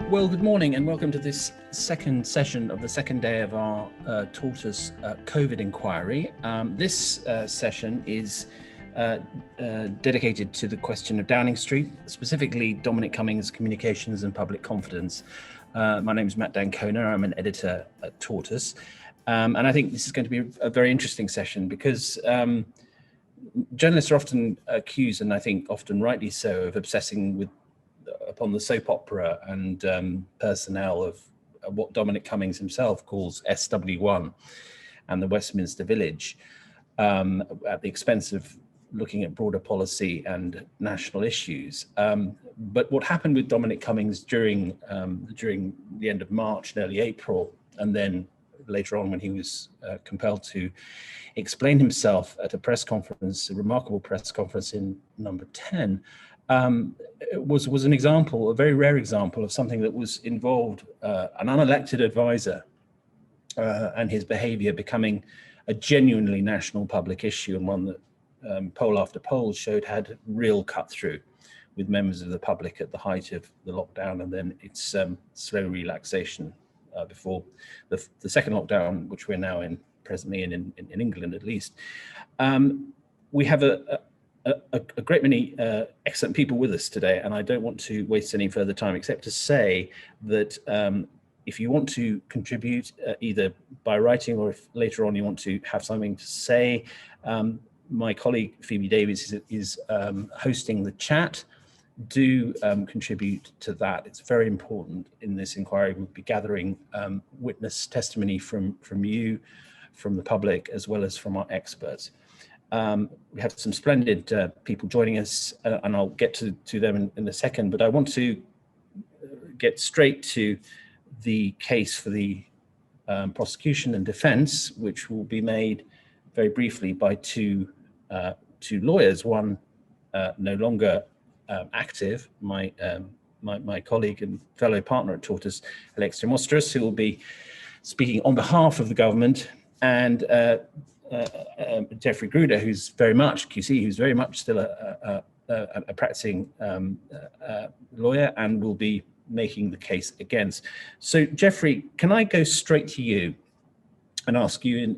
Well, good morning and welcome to this second session of the second day of our Tortoise COVID inquiry. This session is dedicated to the question of Downing Street, specifically Dominic Cummings' communications and public confidence. My name is Matt Dancona. I'm an editor at Tortoise. And I think this is going to be a very interesting session because journalists are often accused, and I think often rightly so, of obsessing upon the soap opera and personnel of what Dominic Cummings himself calls SW1 and the Westminster Village, at the expense of looking at broader policy and national issues. But what happened with Dominic Cummings during the end of March and early April, and then later on when he was compelled to explain himself at a press conference, a remarkable press conference in number 10, was an example, a very rare example of something that was involved an unelected advisor and his behavior becoming a genuinely national public issue, and one that poll after poll showed had real cut through with members of the public at the height of the lockdown and then its slow relaxation before the second lockdown, which we're now in presently in England at least. We have a great many excellent people with us today, and I don't want to waste any further time except to say that if you want to contribute either by writing or if later on you want to have something to say, my colleague Phoebe Davies is hosting the chat. Do contribute to that. It's very important in this inquiry. We'll be gathering witness testimony from you, from the public, as well as from our experts. We have some splendid people joining us, and I'll get to them in a second, but I want to get straight to the case for the prosecution and defense, which will be made very briefly by two lawyers, one no longer active, my colleague and fellow partner at Tortoise, Alexia Mostras, who will be speaking on behalf of the government, and Jeffrey Gruder, who's very much QC, who's very much still a practicing lawyer and will be making the case against. So, Jeffrey, can I go straight to you and ask you,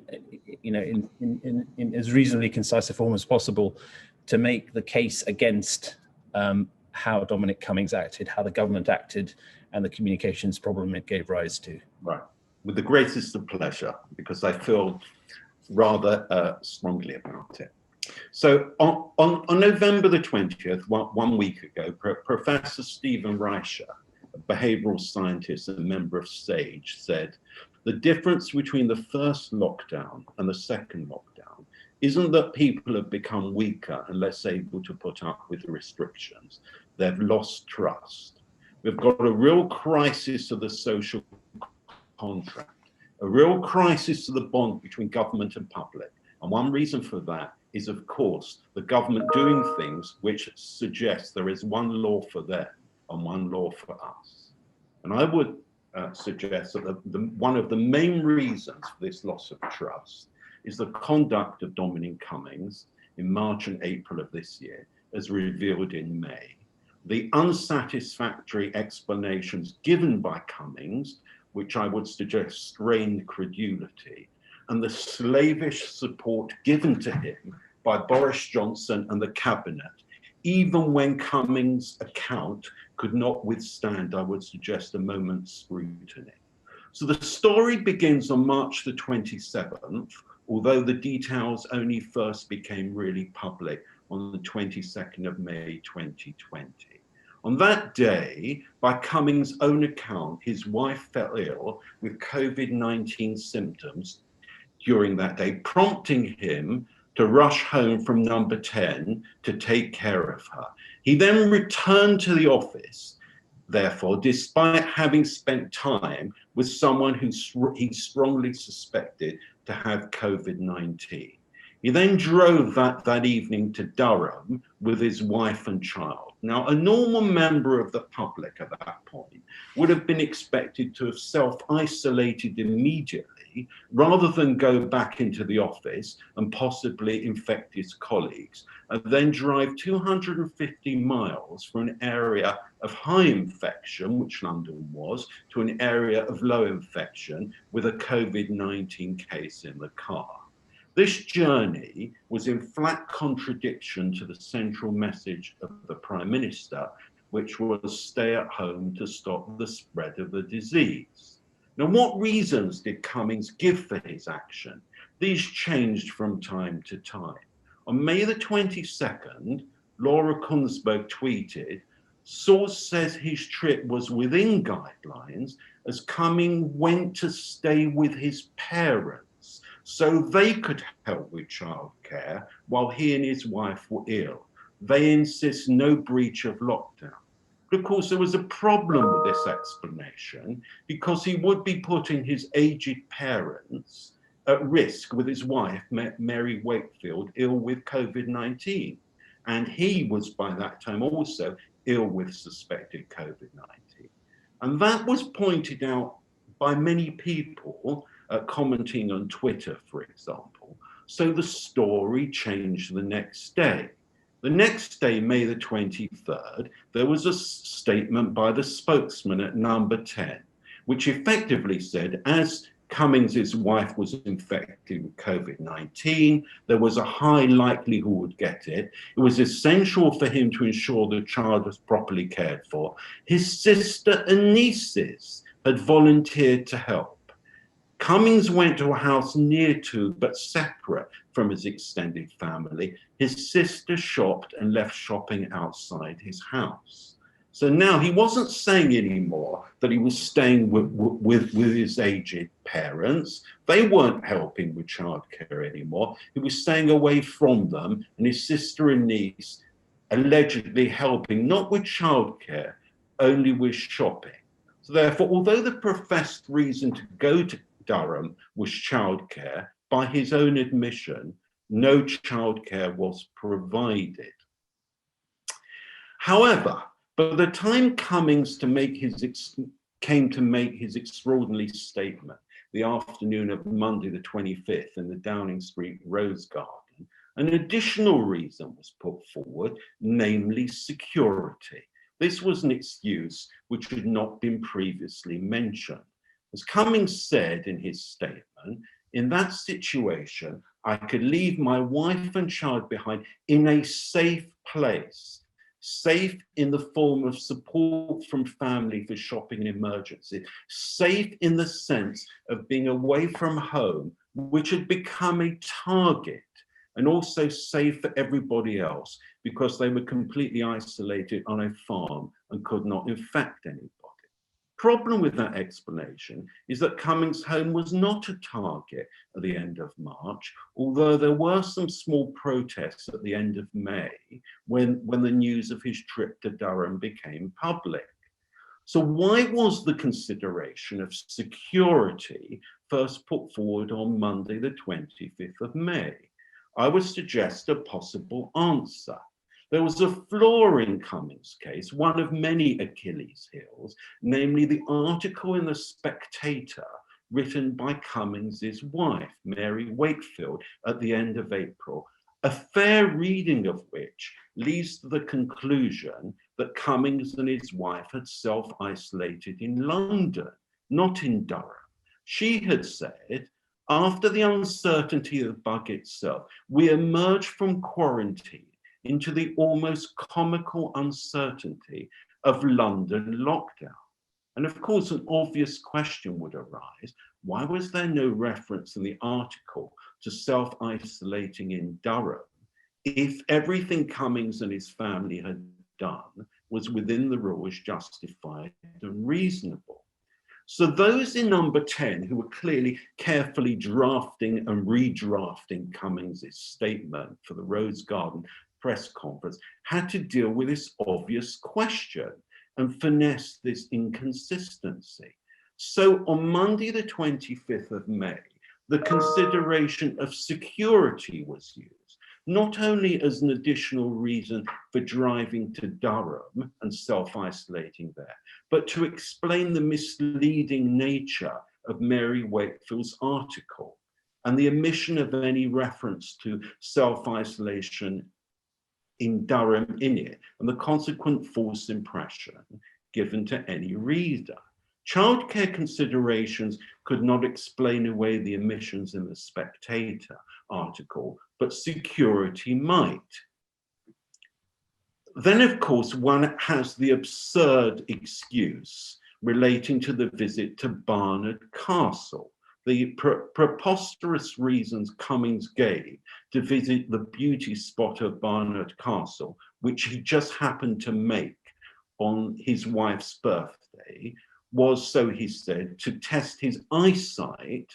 in as reasonably concise a form as possible, to make the case against how Dominic Cummings acted, how the government acted, and the communications problem it gave rise to? Right, with the greatest of pleasure, because I feel rather strongly about it. So on November the 20th, one week ago, Professor Stephen Reischer, a behavioral scientist and member of SAGE, said, the difference between the first lockdown and the second lockdown isn't that people have become weaker and less able to put up with the restrictions. They've lost trust. We've got a real crisis of the social contract, a real crisis of the bond between government and public. And one reason for that is, of course, the government doing things which suggest there is one law for them and one law for us. And I would suggest that one of the main reasons for this loss of trust is the conduct of Dominic Cummings in March and April of this year, as revealed in May. The unsatisfactory explanations given by Cummings, which I would suggest strained credulity, and the slavish support given to him by Boris Johnson and the cabinet, even when Cummings' account could not withstand, I would suggest, a moment's scrutiny. So the story begins on March the 27th, although the details only first became really public on the 22nd of May 2020. On that day, by Cummings' own account, his wife fell ill with COVID-19 symptoms during that day, prompting him to rush home from number 10 to take care of her. He then returned to the office, therefore, despite having spent time with someone who he strongly suspected to have COVID-19. He then drove that evening to Durham with his wife and child. Now, a normal member of the public at that point would have been expected to have self-isolated immediately journey, rather than go back into the office and possibly infect his colleagues, and then drive 250 miles from an area of high infection, which London was, to an area of low infection with a COVID-19 case in the car. This journey was in flat contradiction to the central message of the Prime Minister, which was stay at home to stop the spread of the disease. Now, what reasons did Cummings give for his action? These changed from time to time. On May the 22nd, Laura Kunzberg tweeted, "Source says his trip was within guidelines as Cummings went to stay with his parents so they could help with childcare while he and his wife were ill. They insist no breach of lockdown." But of course, there was a problem with this explanation because he would be putting his aged parents at risk with his wife, Mary Wakefield, ill with COVID-19. And he was by that time also ill with suspected COVID-19. And that was pointed out by many people commenting on Twitter, for example. So the story changed the next day. The next day, May the 23rd, there was a statement by the spokesman at Number 10, which effectively said, as Cummings' wife was infected with COVID-19, there was a high likelihood he would get it. It was essential for him to ensure the child was properly cared for. His sister and nieces had volunteered to help. Cummings went to a house near to, but separate from his extended family. His sister shopped and left shopping outside his house. So now he wasn't saying anymore that he was staying with his aged parents. They weren't helping with childcare anymore. He was staying away from them, and his sister and niece allegedly helping, not with childcare, only with shopping. So therefore, although the professed reason to go to Durham was childcare, by his own admission, no childcare was provided. However, by the time Cummings came to make his extraordinary statement, the afternoon of Monday the 25th in the Downing Street Rose Garden, an additional reason was put forward, namely security. This was an excuse which had not been previously mentioned. As Cummings said in his statement, in that situation, I could leave my wife and child behind in a safe place, safe in the form of support from family for shopping and emergency, safe in the sense of being away from home, which had become a target, and also safe for everybody else because they were completely isolated on a farm and could not infect anybody. Problem with that explanation is that Cummings' home was not a target at the end of March, although there were some small protests at the end of May when the news of his trip to Durham became public. So why was the consideration of security first put forward on Monday, the 25th of May? I would suggest a possible answer. There was a flaw in Cummings' case, one of many Achilles' heels, namely the article in The Spectator written by Cummings' wife, Mary Wakefield, at the end of April, a fair reading of which leads to the conclusion that Cummings and his wife had self-isolated in London, not in Durham. She had said, after the uncertainty of the bug itself, we emerged from quarantine into the almost comical uncertainty of London lockdown. And of course, an obvious question would arise, why was there no reference in the article to self-isolating in Durham if everything Cummings and his family had done was within the rules, justified and reasonable? So those in Number 10 who were clearly carefully drafting and redrafting Cummings' statement for the Rose Garden press conference had to deal with this obvious question and finesse this inconsistency. So on Monday, the 25th of May, the consideration of security was used, not only as an additional reason for driving to Durham and self-isolating there, but to explain the misleading nature of Mary Wakefield's article and the omission of any reference to self-isolation in Durham in it, and the consequent false impression given to any reader. Childcare considerations could not explain away the omissions in the Spectator article, but security might. Then, of course, one has the absurd excuse relating to the visit to Barnard Castle, the preposterous reasons Cummings gave to visit the beauty spot of Barnard Castle, which he just happened to make on his wife's birthday, was, so he said, to test his eyesight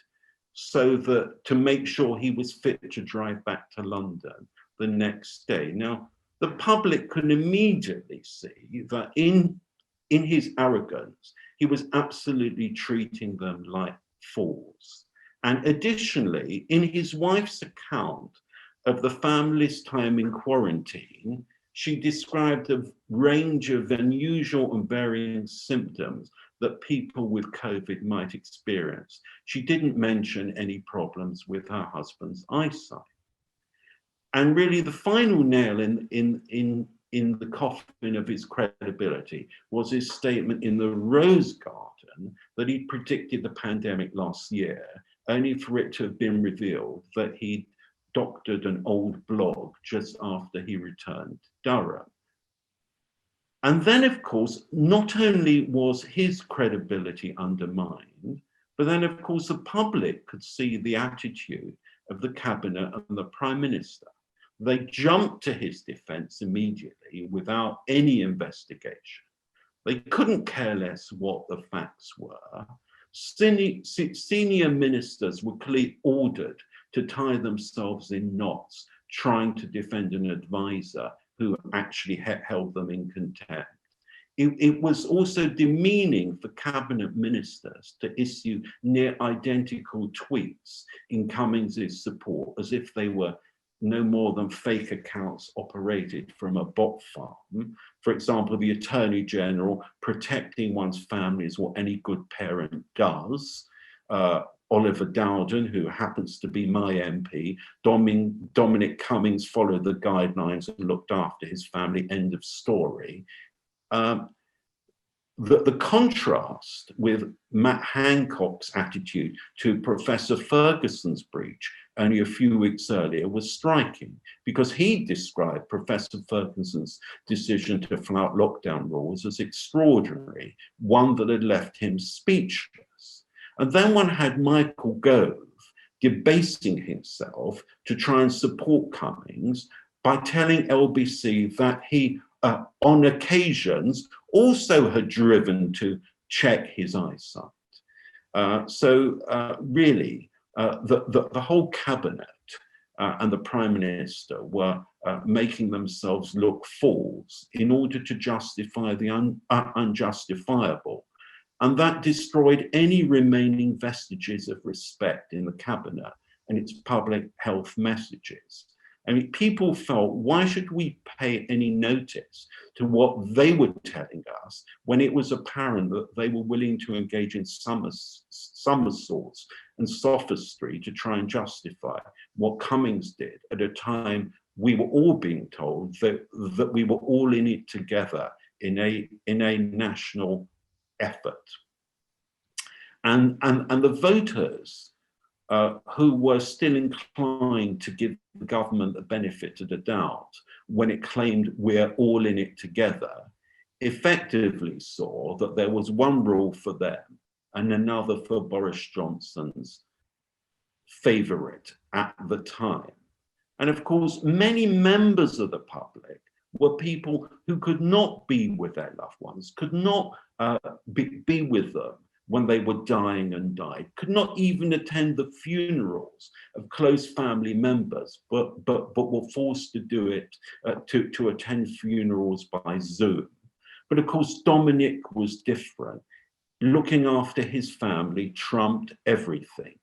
so that to make sure he was fit to drive back to London the next day. Now, the public can immediately see that in his arrogance, he was absolutely treating them like fools. And additionally, in his wife's account of the family's time in quarantine, she described a range of unusual and varying symptoms that people with COVID might experience. She didn't mention any problems with her husband's eyesight. And really the final nail in the coffin of his credibility was his statement in the Rose Garden that he predicted the pandemic last year, only for it to have been revealed that he doctored an old blog just after he returned to Durham. And then, of course, not only was his credibility undermined, but then, of course, the public could see the attitude of the cabinet and the Prime Minister. They jumped to his defense immediately without any investigation. They couldn't care less what the facts were. Senior ministers were clearly ordered to tie themselves in knots, trying to defend an advisor who actually held them in contempt. It was also demeaning for cabinet ministers to issue near identical tweets in Cummings's support, as if they were no more than fake accounts operated from a bot farm. For example, the Attorney General protecting one's family is what any good parent does. Oliver Dowden, who happens to be my MP, Dominic Cummings followed the guidelines and looked after his family, end of story. The contrast with Matt Hancock's attitude to Professor Ferguson's breach only a few weeks earlier was striking, because he described Professor Ferguson's decision to flout lockdown rules as extraordinary, one that had left him speechless. And then one had Michael Gove debasing himself to try and support Cummings by telling LBC that he, on occasions, also had driven to check his eyesight. Really, the whole cabinet and the Prime Minister were making themselves look fools in order to justify the unjustifiable. And that destroyed any remaining vestiges of respect in the cabinet and its public health messages. I mean, people felt, why should we pay any notice to what they were telling us when it was apparent that they were willing to engage in somersaults and sophistry to try and justify what Cummings did at a time we were all being told that we were all in it together in a national effort. And the voters who were still inclined to give the government the benefit of the doubt when it claimed we're all in it together, effectively saw that there was one rule for them and another for Boris Johnson's favourite at the time. And of course, many members of the public were people who could not be with their loved ones, could not be with them when they were dying and died, could not even attend the funerals of close family members, but were forced to do it, to attend funerals by Zoom. But of course, Dominic was different. Looking after his family trumped everything.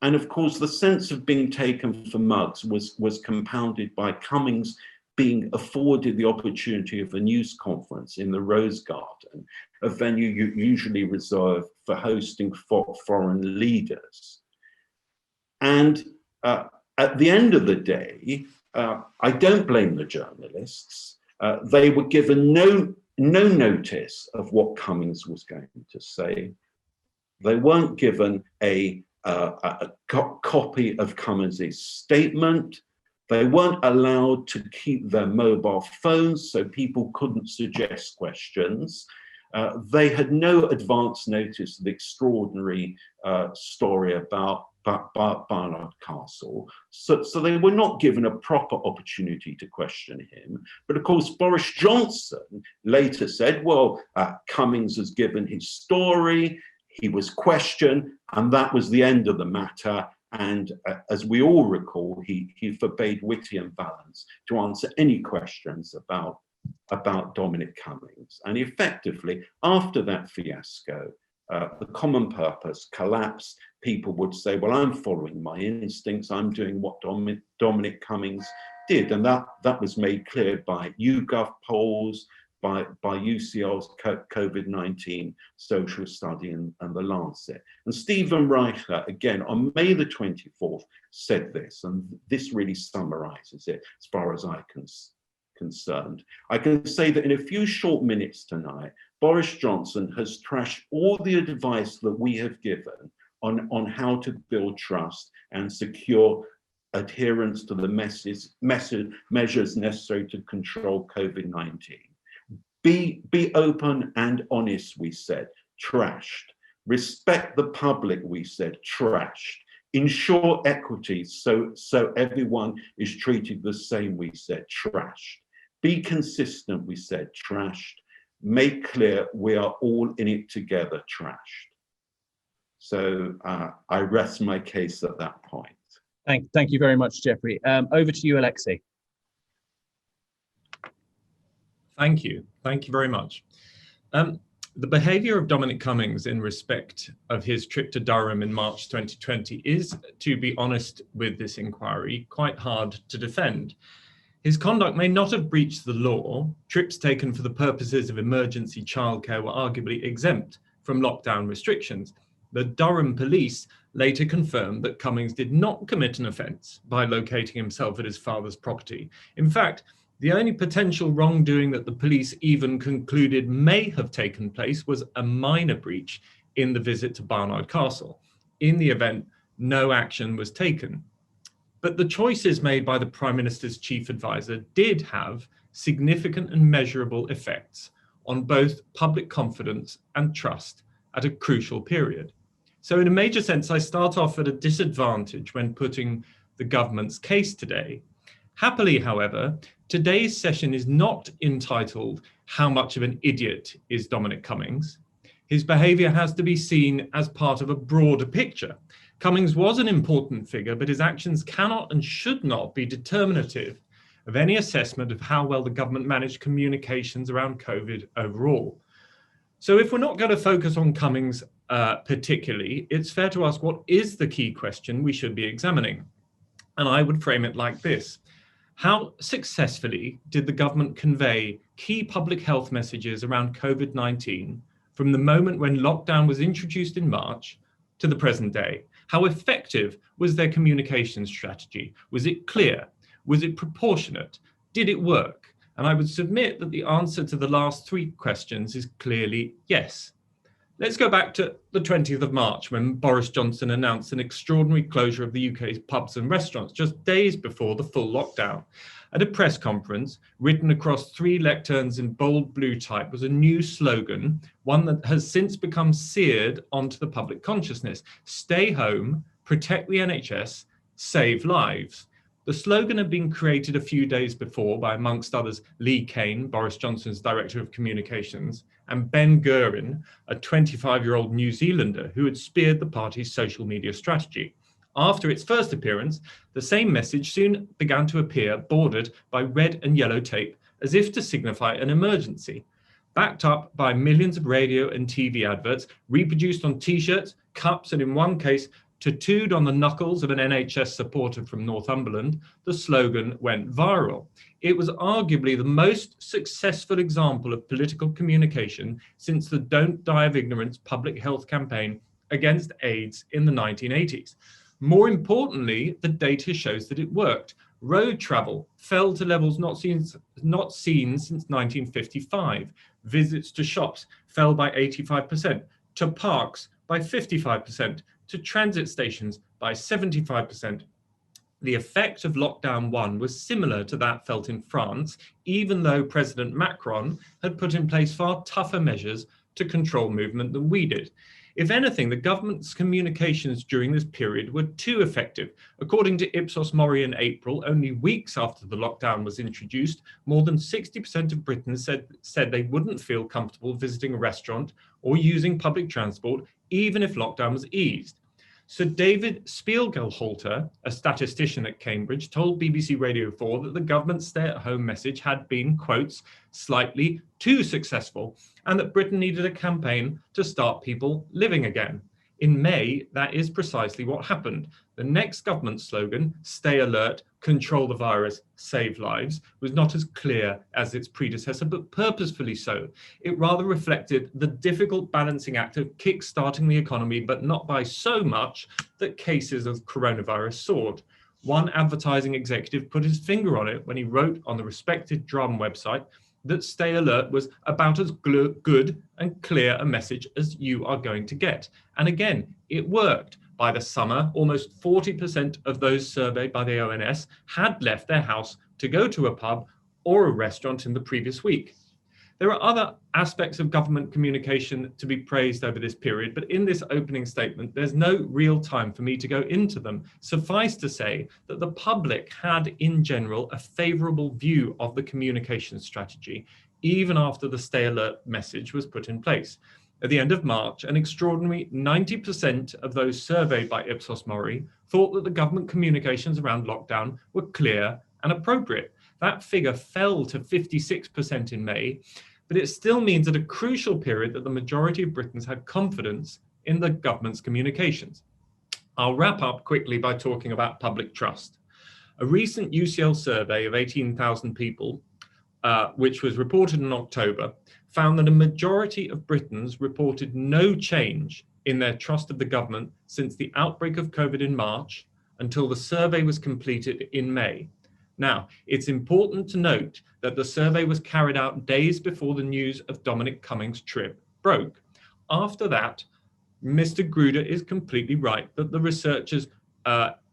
And of course, the sense of being taken for mugs was compounded by Cummings being afforded the opportunity of a news conference in the Rose Garden a venue usually reserved for hosting foreign leaders. And at the end of the day, I don't blame the journalists. They were given no notice of what Cummings was going to say. They weren't given a copy of Cummings' statement. They weren't allowed to keep their mobile phones so people couldn't suggest questions. They had no advance notice of the extraordinary story about Barnard Castle. So they were not given a proper opportunity to question him. But of course, Boris Johnson later said, well, Cummings has given his story, he was questioned, and that was the end of the matter. And as we all recall, he forbade Whitty and Valance to answer any questions about Dominic Cummings. And effectively, after that fiasco, the common purpose collapsed. People would say, well, I'm following my instincts, I'm doing what Dominic Cummings did. And that was made clear by YouGov polls, by UCL's COVID-19 social study and the Lancet. And Stephen Reichler, again, on May the 24th, said this, and this really summarizes it as far as I can concerned. I can say that in a few short minutes tonight, Boris Johnson has trashed all the advice that we have given on how to build trust and secure adherence to the measures necessary to control COVID-19. Be open and honest, we said, trashed. Respect the public, we said, trashed. Ensure equity so everyone is treated the same, we said, trashed. Be consistent, we said, trashed. Make clear we are all in it together, trashed. So I rest my case at that point. Thank you very much, Jeffrey. Over to you, Alexei. Thank you very much. The behaviour of Dominic Cummings in respect of his trip to Durham in March 2020 is, to be honest with this inquiry, quite hard to defend. His conduct may not have breached the law. Trips taken for the purposes of emergency childcare were arguably exempt from lockdown restrictions. The Durham police later confirmed that Cummings did not commit an offence by locating himself at his father's property. In fact, the only potential wrongdoing that the police even concluded may have taken place was a minor breach in the visit to Barnard Castle. In the event, no action was taken. But the choices made by the Prime Minister's chief advisor did have significant and measurable effects on both public confidence and trust at a crucial period. So in a major sense, I start off at a disadvantage when putting the government's case today. Happily, however, today's session is not entitled "How much of an idiot is Dominic Cummings?" His behaviour has to be seen as part of a broader picture. Cummings was an important figure, but his actions cannot and should not be determinative of any assessment of how well the government managed communications around COVID overall. So if we're not going to focus on Cummings particularly, it's fair to ask, what is the key question we should be examining? And I would frame it like this. How successfully did the government convey key public health messages around COVID-19 from the moment when lockdown was introduced in March to the present day? How effective was their communication strategy? Was it clear? Was it proportionate? Did it work? And I would submit that the answer to the last three questions is clearly yes. Let's go back to the 20th of March when Boris Johnson announced an extraordinary closure of the UK's pubs and restaurants just days before the full lockdown. At a press conference, written across 3 lecterns in bold blue type, was a new slogan, one that has since become seared onto the public consciousness: stay home, protect the NHS, save lives. The slogan had been created a few days before by, amongst others, Lee Kane, Boris Johnson's Director of Communications, and Ben Guerin, a 25-year-old New Zealander who had speared the party's social media strategy. After its first appearance, the same message soon began to appear, bordered by red and yellow tape, as if to signify an emergency, backed up by millions of radio and TV adverts, reproduced on T-shirts, cups, and in one case, Tattooed on the knuckles of an NHS supporter from Northumberland, the slogan went viral. It was arguably the most successful example of political communication since the Don't Die of Ignorance public health campaign against AIDS in the 1980s. More importantly, the data shows that it worked. Road travel fell to levels not seen since 1955. Visits to shops fell by 85%, to parks by 55%, to transit stations by 75%. The effect of lockdown 1 was similar to that felt in France, even though President Macron had put in place far tougher measures to control movement than we did. If anything, the government's communications during this period were too effective. According to Ipsos Mori in April, only weeks after the lockdown was introduced, more than 60% of Britons said they wouldn't feel comfortable visiting a restaurant or using public transport, even if lockdown was eased. Sir David Spielgelhalter, a statistician at Cambridge, told BBC Radio 4 that the government's stay-at-home message had been, quotes, slightly too successful, and that Britain needed a campaign to start people living again. In May, that is precisely what happened. The next government slogan, stay alert, control the virus, save lives, was not as clear as its predecessor, but purposefully so. It rather reflected the difficult balancing act of kick-starting the economy, but not by so much that cases of coronavirus soared. One advertising executive put his finger on it when he wrote on the respected Durham website that stay alert was about as good and clear a message as you are going to get. And again, it worked. By the summer, almost 40% of those surveyed by the ONS had left their house to go to a pub or a restaurant in the previous week. There are other aspects of government communication to be praised over this period, but in this opening statement, there's no real time for me to go into them. Suffice to say that the public had, in general, a favourable view of the communication strategy, even after the stay alert message was put in place. At the end of March, an extraordinary 90% of those surveyed by Ipsos Mori thought that the government communications around lockdown were clear and appropriate. That figure fell to 56% in May, but it still means at a crucial period that the majority of Britons had confidence in the government's communications. I'll wrap up quickly by talking about public trust. A recent UCL survey of 18,000 people, which was reported in October, found that a majority of Britons reported no change in their trust of the government since the outbreak of COVID in March until the survey was completed in May. Now, it's important to note that the survey was carried out days before the news of Dominic Cummings' trip broke. After that, Mr. Gruder is completely right that the researchers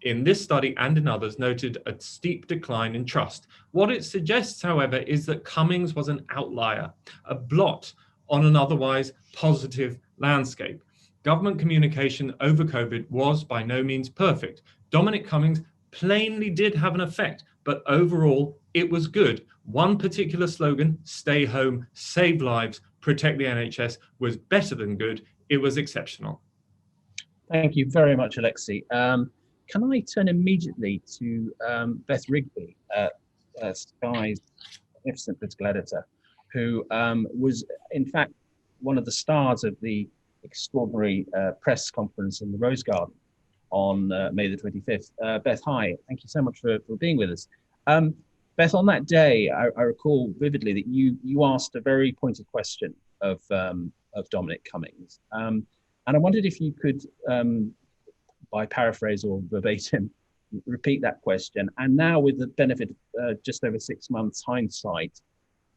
in this study and in others noted a steep decline in trust. What it suggests, however, is that Cummings was an outlier, a blot on an otherwise positive landscape. Government communication over COVID was by no means perfect. Dominic Cummings plainly did have an effect, but overall it was good. One particular slogan, stay home, save lives, protect the NHS, was better than good. It was exceptional. Thank you very much, Alexei. Can I turn immediately to Beth Rigby, Sky's magnificent political editor, who was in fact one of the stars of the extraordinary press conference in the Rose Garden on May the 25th. Beth, hi, thank you so much for being with us. Beth, on that day, I recall vividly that you asked a very pointed question of Dominic Cummings. And I wondered if you could, by paraphrase or verbatim, repeat that question. And now with the benefit of just over 6 months hindsight,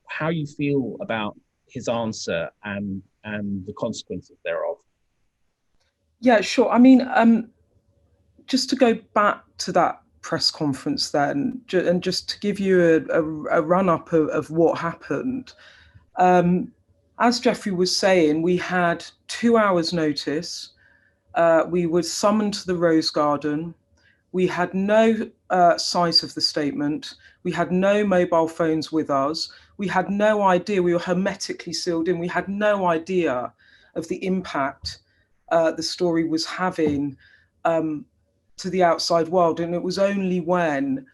how you feel about his answer and the consequences thereof. Yeah, sure. I mean, just to go back to that press conference then, and just to give you a run-up of what happened. As Jeffrey was saying, we had 2 hours notice. We were summoned to the Rose Garden. We had no sight of the statement. We had no mobile phones with us. We had no idea. We were hermetically sealed in. We had no idea of the impact the story was having to the outside world. And it was only when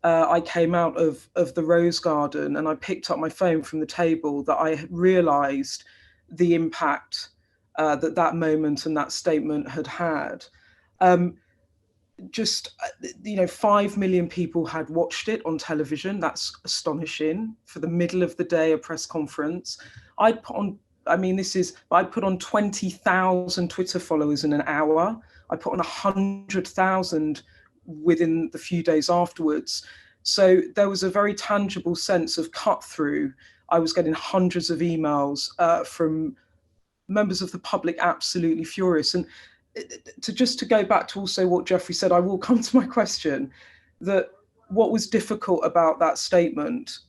I came out of the Rose Garden and I picked up my phone from the table that I realized the impact that moment and that statement had had. Just, 5 million people had watched it on television. That's astonishing for the middle of the day, a press conference. I'd put on 20,000 Twitter followers in an hour. I put on 100,000 within the few days afterwards. So there was a very tangible sense of cut through. I was getting hundreds of emails from members of the public absolutely furious. And to go back to also what Jeffrey said, I will come to my question, that what was difficult about that statement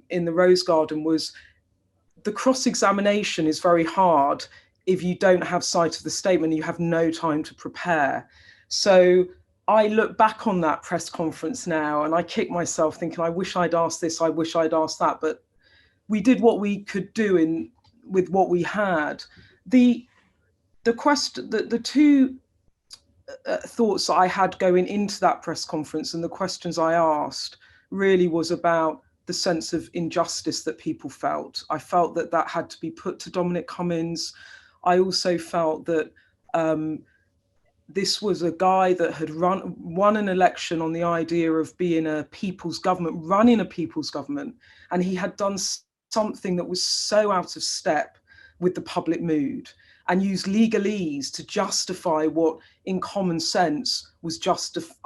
in the Rose Garden was the cross-examination is very hard if you don't have sight of the statement, you have no time to prepare. So I look back on that press conference now and I kick myself thinking, I wish I'd asked this, I wish I'd asked that, but we did what we could do with what we had. The two thoughts I had going into that press conference and the questions I asked really was about the sense of injustice that people felt. I felt that had to be put to Dominic Cummings. I also felt that this was a guy that had won an election on the idea of being a people's government, running a people's government, and he had done something that was so out of step with the public mood and used legalese to justify what in common sense was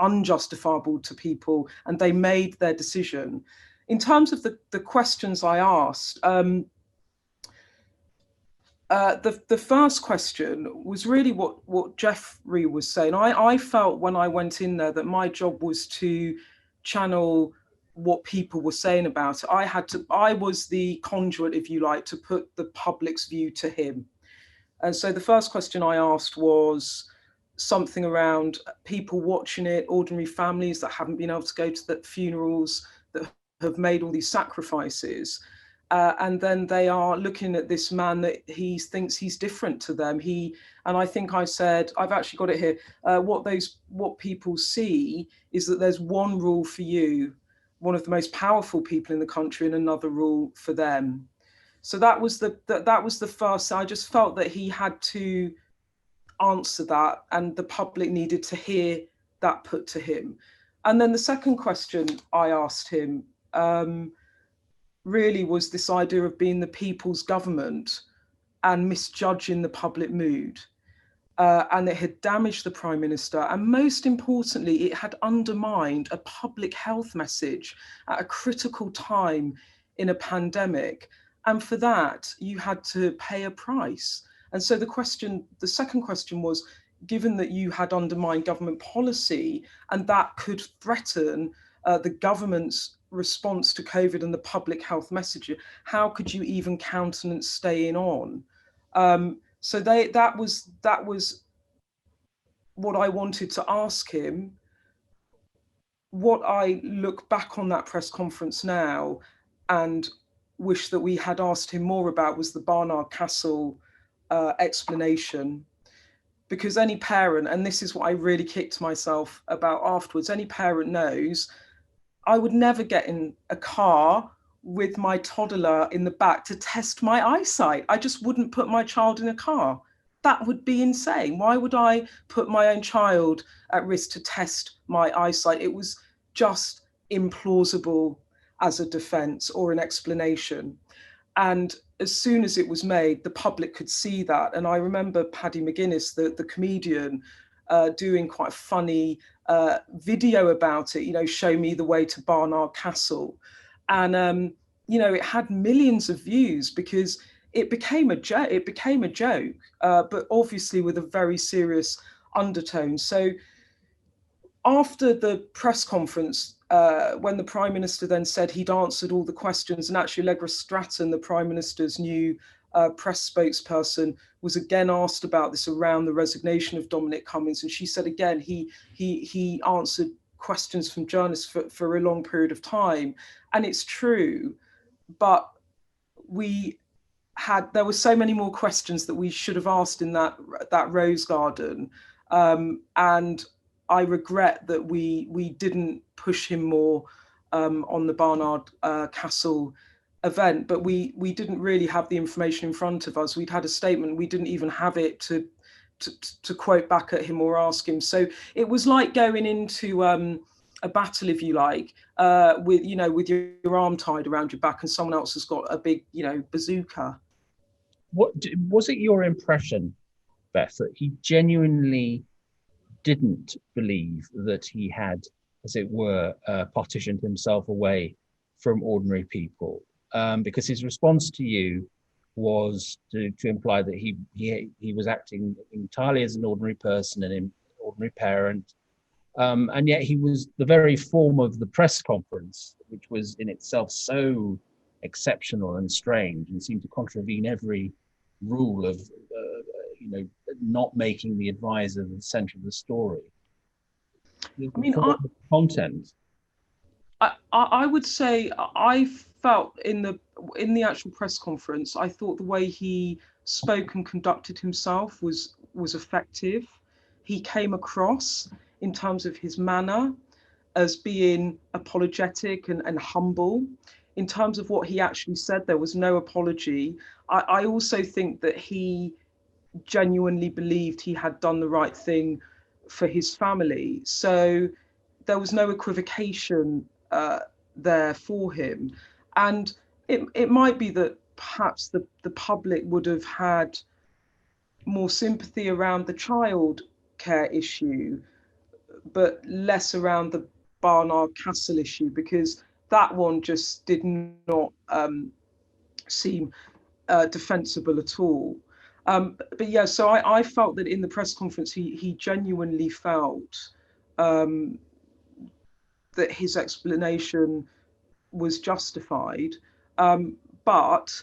unjustifiable to people, and they made their decision. In terms of the questions I asked, the first question was really what Jeffrey was saying. I felt when I went in there that my job was to channel what people were saying about it. I was the conduit, if you like, to put the public's view to him. And so the first question I asked was something around people watching it, ordinary families that haven't been able to go to the funerals, that have made all these sacrifices. And then they are looking at this man that he thinks he's different to them. And I think I said, I've actually got it here, what people see is that there's one rule for you, one of the most powerful people in the country, and another rule for them. So that was the first. I just felt that he had to answer that, and the public needed to hear that put to him. And then the second question I asked him really was this idea of being the people's government and misjudging the public mood. And it had damaged the Prime Minister. And most importantly, it had undermined a public health message at a critical time in a pandemic. And for that, you had to pay a price. And so the second question was, given that you had undermined government policy and that could threaten the government's response to COVID and the public health message, how could you even countenance staying on? So that was what I wanted to ask him. What I look back on that press conference now and wish that we had asked him more about was the Barnard Castle explanation. Because any parent, and this is what I really kicked myself about afterwards, any parent knows I would never get in a car with my toddler in the back to test my eyesight. I just wouldn't put my child in a car. That would be insane. Why would I put my own child at risk to test my eyesight? It was just implausible as a defense or an explanation. And as soon as it was made, the public could see that. And I remember Paddy McGuinness, the comedian, doing quite a funny video about it, show me the way to Barnard Castle. And, it had millions of views because it became a joke, but obviously with a very serious undertone. So after the press conference, when the Prime Minister then said he'd answered all the questions, and actually Allegra Stratton, the Prime Minister's new press spokesperson, was again asked about this around the resignation of Dominic Cummings, and she said again he answered questions from journalists for a long period of time, and it's true, but there were so many more questions that we should have asked in that Rose Garden, and I regret that we didn't push him more on the Barnard Castle event, but we didn't really have the information in front of us. We'd had a statement, we didn't even have it to to quote back at him or ask him. So it was like going into a battle, if you like, with with your arm tied around your back and someone else has got a big bazooka. What was it your impression, Beth, that he genuinely didn't believe that he had, as it were, partitioned himself away from ordinary people? Because his response to you was to imply that he was acting entirely as an ordinary person and an ordinary parent, and yet he was the very form of the press conference, which was in itself so exceptional and strange and seemed to contravene every rule of not making the advisor the center of the story. I mean, content. I would say I felt in the actual press conference, I thought the way he spoke and conducted himself was effective. He came across in terms of his manner as being apologetic and humble. In terms of what he actually said, there was no apology. I also think that he genuinely believed he had done the right thing for his family. So there was no equivocation there for him. And it might be that perhaps the public would have had more sympathy around the child care issue, but less around the Barnard Castle issue, because that one just did not seem defensible at all. But yeah, so I felt that in the press conference, he genuinely felt that his explanation was justified. But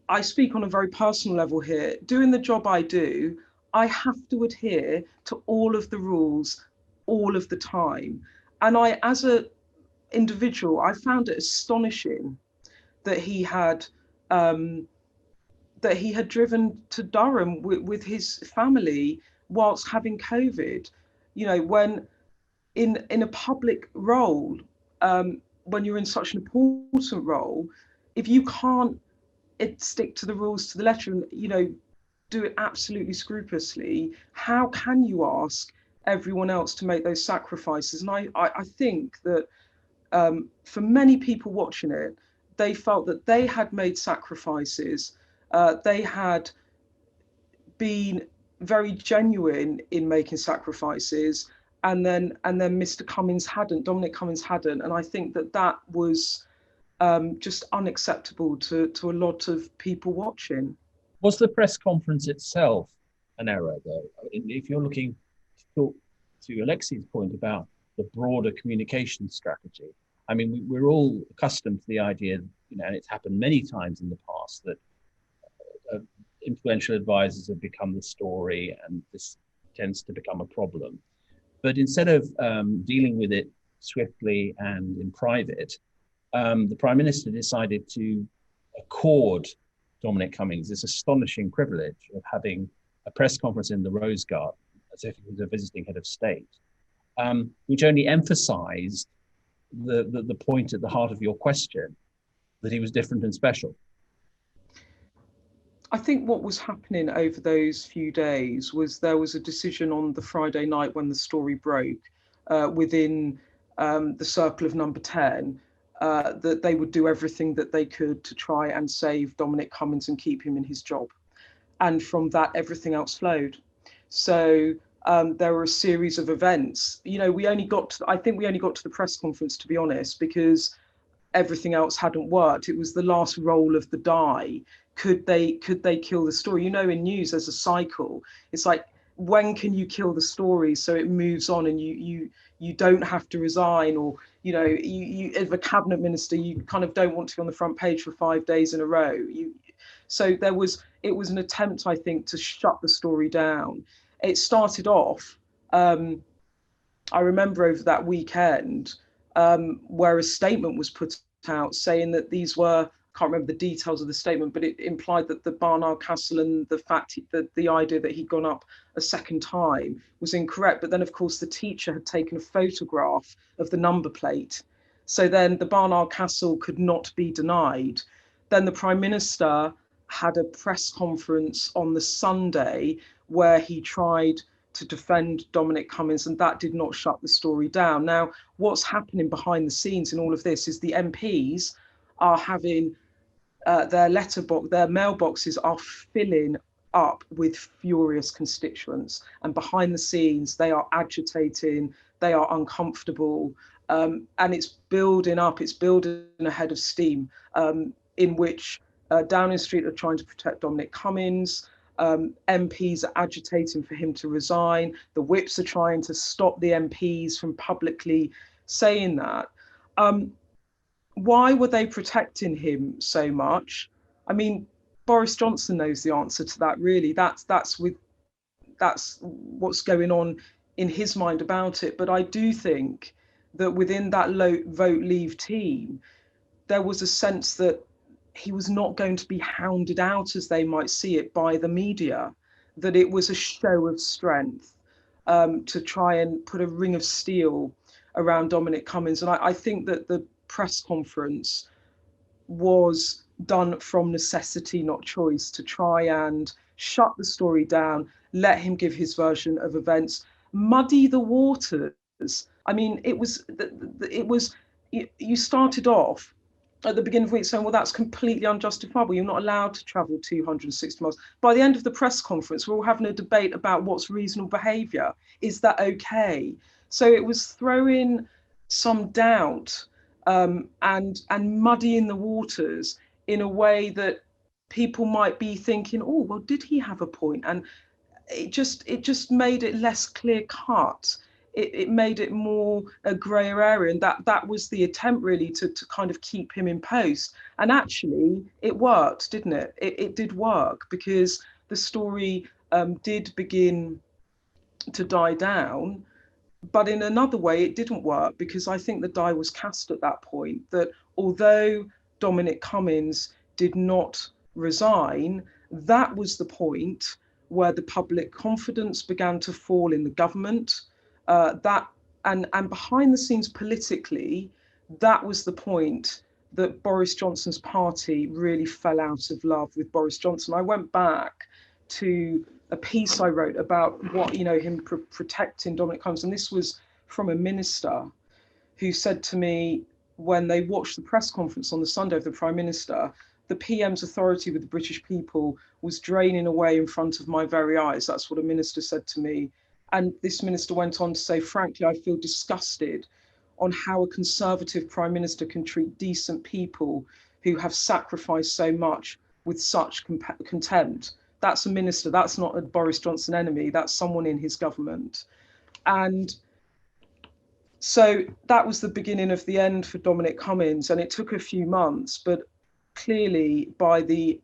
I speak on a very personal level here. Doing the job I do, I have to adhere to all of the rules all of the time. And I, as an individual, I found it astonishing that he had driven to Durham with his family whilst having COVID. When in a public role, when you're in such an important role, if you can't stick to the rules to the letter and do it absolutely scrupulously, how can you ask everyone else to make those sacrifices? And I think that for many people watching it, they felt that they had made sacrifices. They had been very genuine in making sacrifices, and then Mr. Cummings hadn't, Dominic Cummings hadn't, and I think that was just unacceptable to a lot of people watching. Was the press conference itself an error, though? If you're looking to talk to Alexi's point about the broader communication strategy, I mean, we're all accustomed to the idea, and it's happened many times in the past, that influential advisors have become the story, and this tends to become a problem. But instead of dealing with it swiftly and in private, the Prime Minister decided to accord Dominic Cummings this astonishing privilege of having a press conference in the Rose Garden as if he was a visiting head of state, which only emphasized the point at the heart of your question, that he was different and special. I think what was happening over those few days was there was a decision on the Friday night when the story broke within the circle of number 10 that they would do everything that they could to try and save Dominic Cummings and keep him in his job. And from that, everything else flowed. So there were a series of events. I think we only got to the press conference, to be honest, because everything else hadn't worked. It was the last roll of the die. Could they kill the story? In news, there's a cycle. It's like, when can you kill the story so it moves on and you don't have to resign, or you as a cabinet minister, you kind of don't want to be on the front page for 5 days in a row. So it was an attempt, I think, to shut the story down. It started off, I remember over that weekend, where a statement was put out saying that these were, I can't remember the details of the statement, but it implied that the Barnard Castle and the fact that the idea that he'd gone up a second time was incorrect. But then, of course, the teacher had taken a photograph of the number plate. So then the Barnard Castle could not be denied. Then the Prime Minister had a press conference on the Sunday where he tried to defend Dominic Cummings, and that did not shut the story down. Now, what's happening behind the scenes in all of this is the MPs are having their mailboxes are filling up with furious constituents, and behind the scenes they are agitating, they are uncomfortable, and it's building up, it's building a head of steam, in which Downing Street are trying to protect Dominic Cummings. MPs are agitating for him to resign. The whips are trying to stop the MPs from publicly saying that. Why were they protecting him so much? I mean, Boris Johnson knows the answer to that, really. That's what's going on in his mind about it. But I do think that within that vote leave team, there was a sense that he was not going to be hounded out, as they might see it, by the media, that it was a show of strength to try and put a ring of steel around Dominic Cummings. And I think that the press conference was done from necessity, not choice, to try and shut the story down, let him give his version of events, muddy the waters. I mean, you started off at the beginning of the week saying, well, that's completely unjustifiable. You're not allowed to travel 260 miles. By the end of the press conference, we're all having a debate about what's reasonable behaviour. Is that okay? So it was throwing some doubt and muddying the waters in a way that people might be thinking, oh, well, did he have a point? And it just made it less clear cut. It made it more a grayer area, and that was the attempt, really, to kind of keep him in post. And actually it worked, didn't it? It did work, because the story did begin to die down. But in another way, it didn't work, because I think the die was cast at that point, that although Dominic Cummings did not resign, that was the point where the public confidence began to fall in the government. And behind the scenes politically, that was the point that Boris Johnson's party really fell out of love with Boris Johnson. I went back to a piece I wrote about what, him protecting Dominic Cummings, and this was from a minister who said to me, when they watched the press conference on the Sunday of the Prime Minister, the PM's authority with the British people was draining away in front of my very eyes. That's what a minister said to me. And this minister went on to say, frankly, I feel disgusted on how a Conservative Prime Minister can treat decent people who have sacrificed so much with such contempt. That's a minister. That's not a Boris Johnson enemy. That's someone in his government. And so that was the beginning of the end for Dominic Cummings. And it took a few months, but clearly by the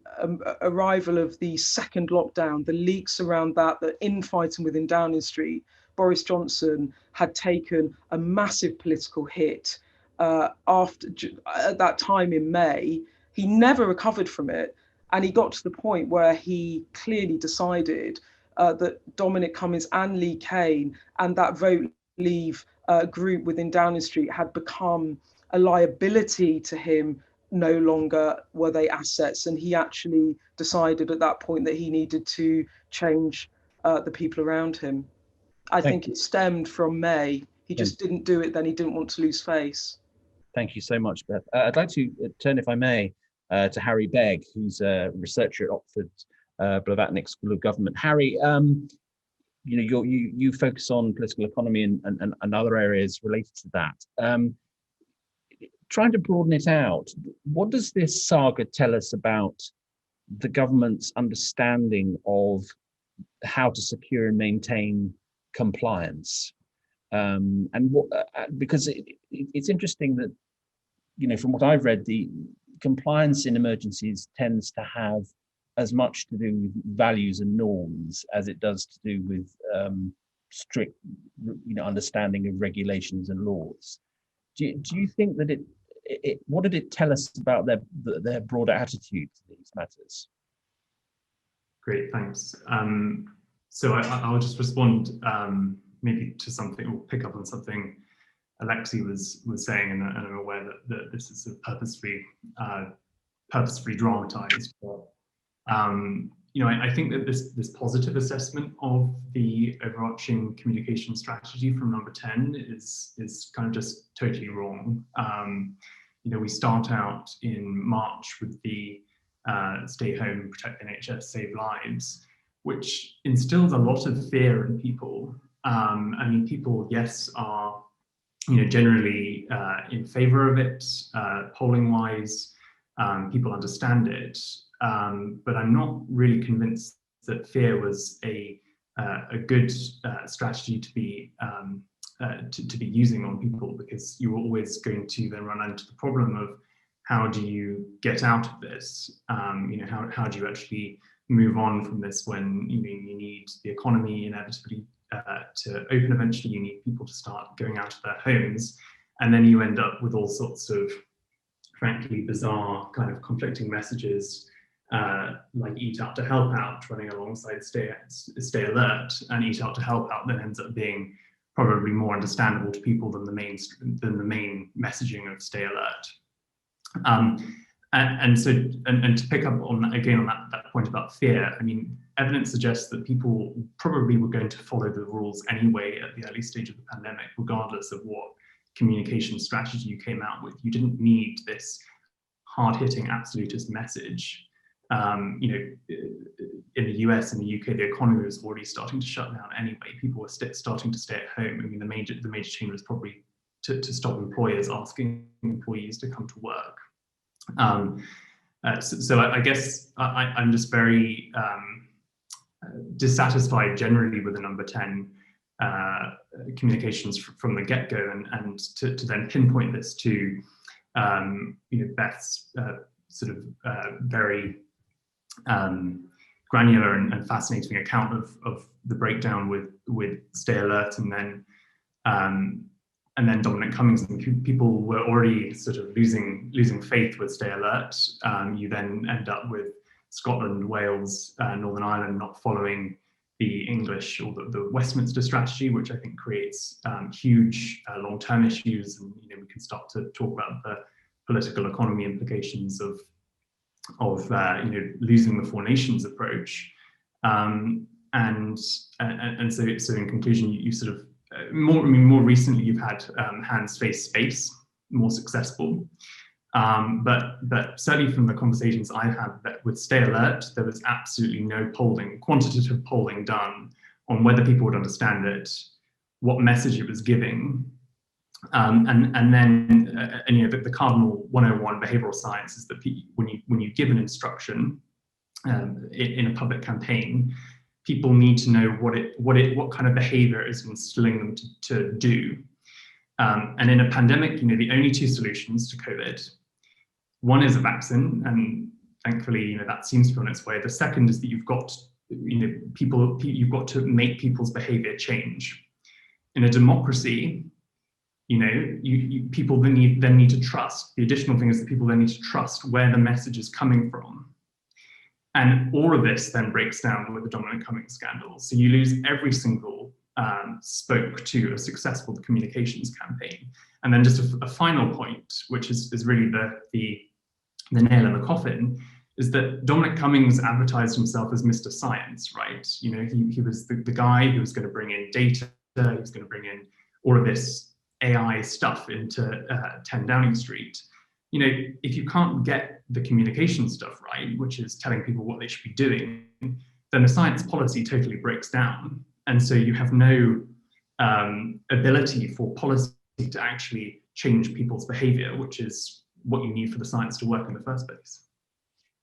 arrival of the second lockdown, the leaks around that, the infighting within Downing Street, Boris Johnson had taken a massive political hit at that time in May. He never recovered from it. And he got to the point where he clearly decided that Dominic Cummings and Lee Cain and that vote leave group within Downing Street had become a liability to him. No longer were they assets. And he actually decided at that point that he needed to change the people around him. I think it stemmed from May. He just didn't do it then. He didn't want to lose face. Thank you so much, Beth. I'd like to turn, if I may, to Harry Begg, who's a researcher at Oxford Blavatnik School of Government. Harry, you focus on political economy and other areas related to that. Trying to broaden it out, what does this saga tell us about the government's understanding of how to secure and maintain compliance? And what, because it's interesting that, from what I've read, the compliance in emergencies tends to have as much to do with values and norms as it does to do with strict, understanding of regulations and laws. Do you think that what did it tell us about their broader attitude to these matters? Great, thanks. So I'll just respond maybe to something, or pick up on something Alexi was saying, and I'm aware that this is purposefully dramatized. But I think that this positive assessment of the overarching communication strategy from number 10 is kind of just totally wrong. We start out in March with the stay home, protect the NHS, save lives, which instills a lot of fear in people. People, yes, are generally in favor of it, polling wise. People understand it, but I'm not really convinced that fear was a good strategy to be using on people, because you were always going to then run into the problem of how do you get out of this? How do you actually move on from this when you need the economy inevitably to open eventually? You need people to start going out of their homes, and then you end up with all sorts of frankly bizarre kind of conflicting messages, like eat out to help out running alongside stay alert, and eat out to help out then ends up being probably more understandable to people than the main messaging of stay alert. And to pick up on that again, on that point about fear, evidence suggests that people probably were going to follow the rules anyway at the early stage of the pandemic, regardless of what communication strategy you came out with. You didn't need this hard-hitting absolutist message. In the US and the UK, the economy was already starting to shut down anyway. People were starting to stay at home. The major change was probably to stop employers asking employees to come to work. So I guess I'm just very dissatisfied generally with the number 10 communications from the get-go, and to then pinpoint this to Beth's sort of very granular and fascinating account of the breakdown with Stay Alert, and then Dominic Cummings, and people were already sort of losing faith with Stay Alert. You then end up with Scotland, Wales, Northern Ireland not following the English or the Westminster strategy, which I think creates huge long-term issues, and we can start to talk about the political economy implications of losing the Four Nations approach. And so in conclusion, you sort of more recently you've had Hands Face Space, more successful. But certainly from the conversations I had with Stay Alert, there was absolutely no quantitative polling done on whether people would understand it, what message it was giving. And then the cardinal 101 behavioral science is that when you give an instruction in a public campaign, people need to know what kind of behavior is instilling them to do. And in a pandemic, the only two solutions to COVID, one is a vaccine, and thankfully, that seems to be on its way. The second is that you've got to make people's behavior change. In a democracy, people then need to trust. The additional thing is that people then need to trust where the message is coming from. And all of this then breaks down with the Dominic Cummings scandal. So you lose every single spoke to a successful communications campaign. And then just a final point, which is really the nail in the coffin, is that Dominic Cummings advertised himself as Mr. Science, right? He was the guy who was going to bring in data, he was going to bring in all of this AI stuff into 10 Downing Street. If you can't get the communication stuff right, which is telling people what they should be doing, then the science policy totally breaks down. And so you have no ability for policy to actually change people's behavior, which is what you need for the science to work in the first place.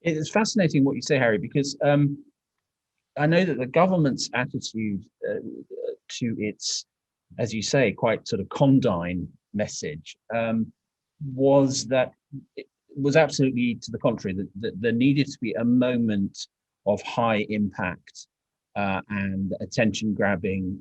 It's fascinating what you say, Harry, because I know that the government's attitude to its, as you say, quite sort of condign message was that it was absolutely to the contrary, that there needed to be a moment of high impact and attention-grabbing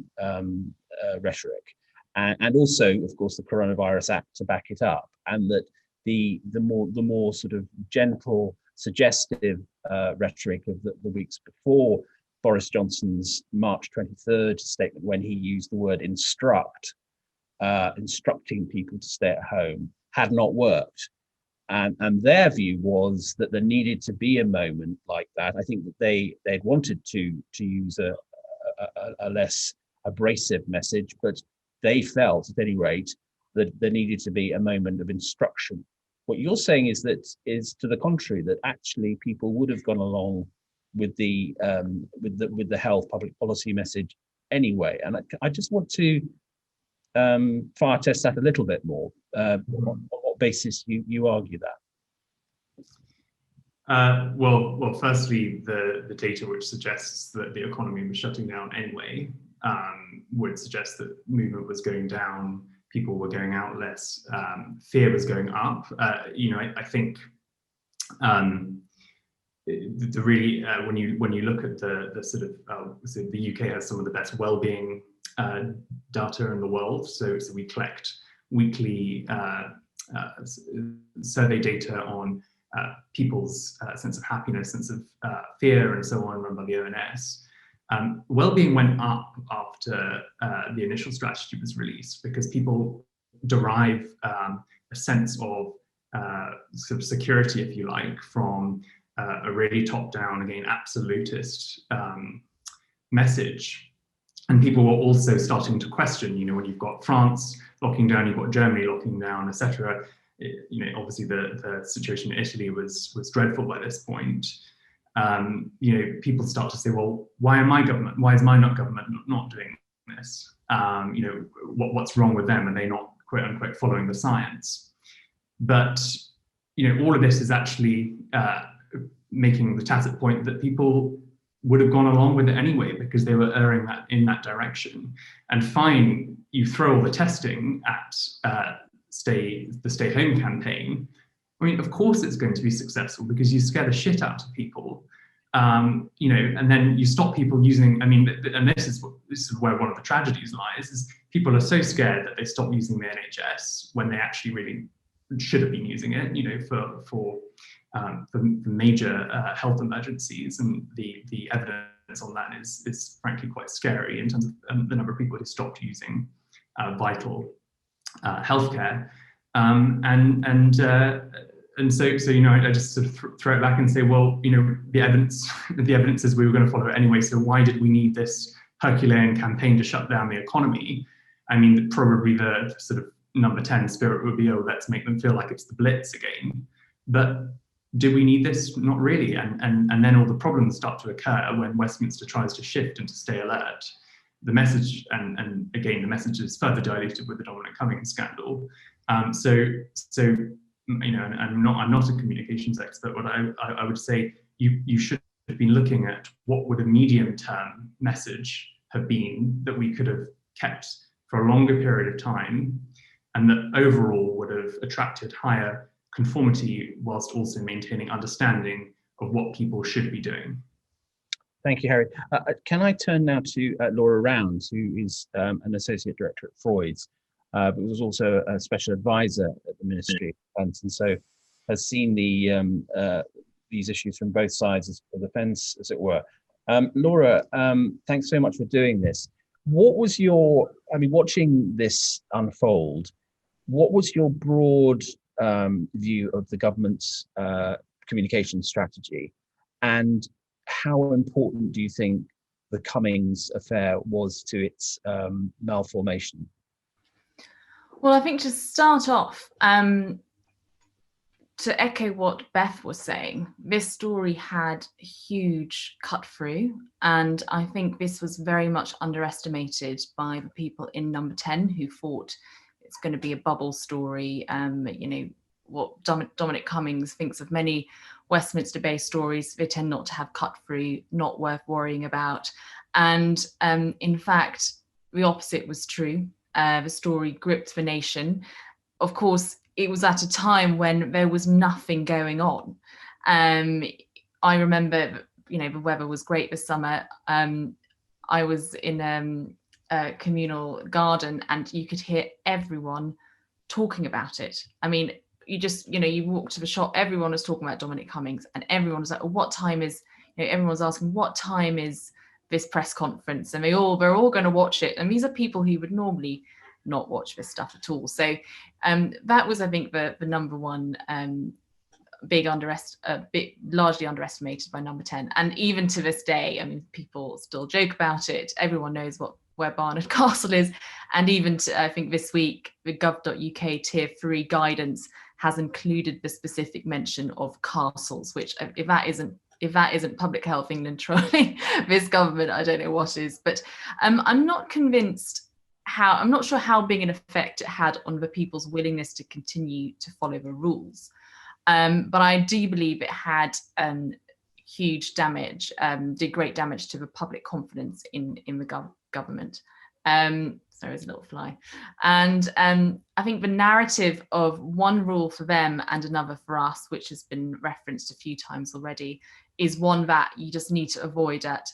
rhetoric, and also, of course, the Coronavirus Act to back it up, and that the more sort of gentle, suggestive rhetoric of the weeks before Boris Johnson's March 23rd statement, when he used the word instructing people to stay at home, had not worked. And their view was that there needed to be a moment like that. I think that they'd wanted to use a less abrasive message, but they felt, at any rate, that there needed to be a moment of instruction. What you're saying is to the contrary, that actually people would have gone along with the health public policy message anyway. And I just want to fire test that a little bit more. On what basis you argue that? Well, firstly, the data which suggests that the economy was shutting down anyway would suggest that movement was going down, people were going out less, fear was going up. I think the really when you look at the sort of so the UK has some of the best well-being data in the world. So we collect weekly survey data on people's sense of happiness, sense of fear, and so on, run by the ONS. Well-being went up after the initial strategy was released because people derive a sense of sort of security, if you like, from a really top-down, again, absolutist message. And people were also starting to question, when you've got France locking down, you've got Germany locking down, etc. Obviously the situation in Italy was dreadful by this point. People start to say, well, why is my government not doing this? What's wrong with them? Are they not, quote unquote, following the science? But all of this is actually making the tacit point that people would have gone along with it anyway because they were erring in that direction. And fine, you throw all the testing at the stay home campaign. I mean, of course it's going to be successful because you scare the shit out of people. And then you stop people using, and this is where one of the tragedies lies, is people are so scared that they stop using the NHS when they actually really should have been using it, for major health emergencies. And the evidence on that is frankly quite scary in terms of the number of people who stopped using vital healthcare. And so I just sort of throw it back and say, well, the evidence is we were going to follow it anyway. So why did we need this Herculean campaign to shut down the economy? Probably the sort of number 10 spirit would be, oh, let's make them feel like it's the Blitz again. But do we need this? Not really. And then all the problems start to occur when Westminster tries to shift and to stay alert. The message, and again, the message is further diluted with the Dominic Cummings scandal. And I'm not a communications expert, but I would say you should have been looking at what would a medium-term message have been that we could have kept for a longer period of time, and that overall would have attracted higher conformity whilst also maintaining understanding of what people should be doing. Thank you, Harry. Can I turn now to Laura Rounds, who is an associate director at Freud's, but was also a special advisor at the Ministry of Defence, and so has seen these issues from both sides of the fence, as it were. Laura, thanks so much for doing this. What was watching this unfold, what was your broad view of the government's communication strategy, and how important do you think the Cummings affair was to its malformation? Well, I think to start off, to echo what Beth was saying, this story had a huge cut through, and I think this was very much underestimated by the people in Number 10 who thought it's going to be a bubble story. What Dominic Cummings thinks of many Westminster-based stories, they tend not to have cut through, not worth worrying about. And in fact, the opposite was true. The story gripped the nation. Of course, it was at a time when there was nothing going on. I remember, the weather was great this summer. I was in a communal garden and you could hear everyone talking about it. You walk to the shop, everyone was talking about Dominic Cummings, and everyone was like, what time is, everyone's asking, what time is this press conference? And they're all going to watch it. And these are people who would normally not watch this stuff at all. So that was, I think, the number one largely underestimated by number 10. And even to this day, I mean, people still joke about it. Everyone knows where Barnard Castle is. And even I think this week, the gov.uk tier 3 guidance has included the specific mention of castles, which if that isn't public health England trolling this government, I don't know what is. But I'm not sure how big an effect it had on the people's willingness to continue to follow the rules. But I do believe it had huge damage, did great damage to the public confidence in the government. Sorry, there's a little fly. And I think the narrative of one rule for them and another for us, which has been referenced a few times already, is one that you just need to avoid at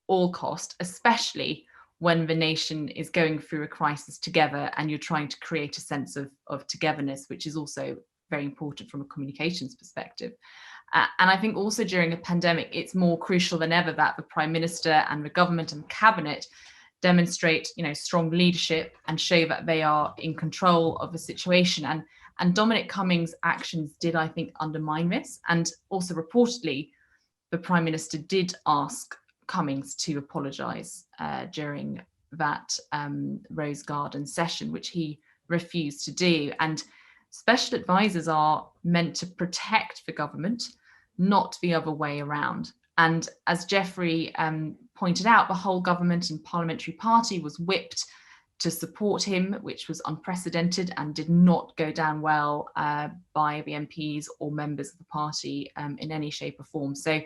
all cost, especially when the nation is going through a crisis together and you're trying to create a sense of togetherness, which is also very important from a communications perspective. And I think also during a pandemic, it's more crucial than ever that the Prime Minister and the government and cabinet demonstrate, strong leadership and show that they are in control of the situation. And Dominic Cummings' actions did, I think, undermine this. And also reportedly, the Prime Minister did ask Cummings to apologise during that Rose Garden session, which he refused to do. And special advisors are meant to protect the government, not the other way around. And as Geoffrey pointed out, the whole government and parliamentary party was whipped to support him, which was unprecedented and did not go down well by the MPs or members of the party in any shape or form. So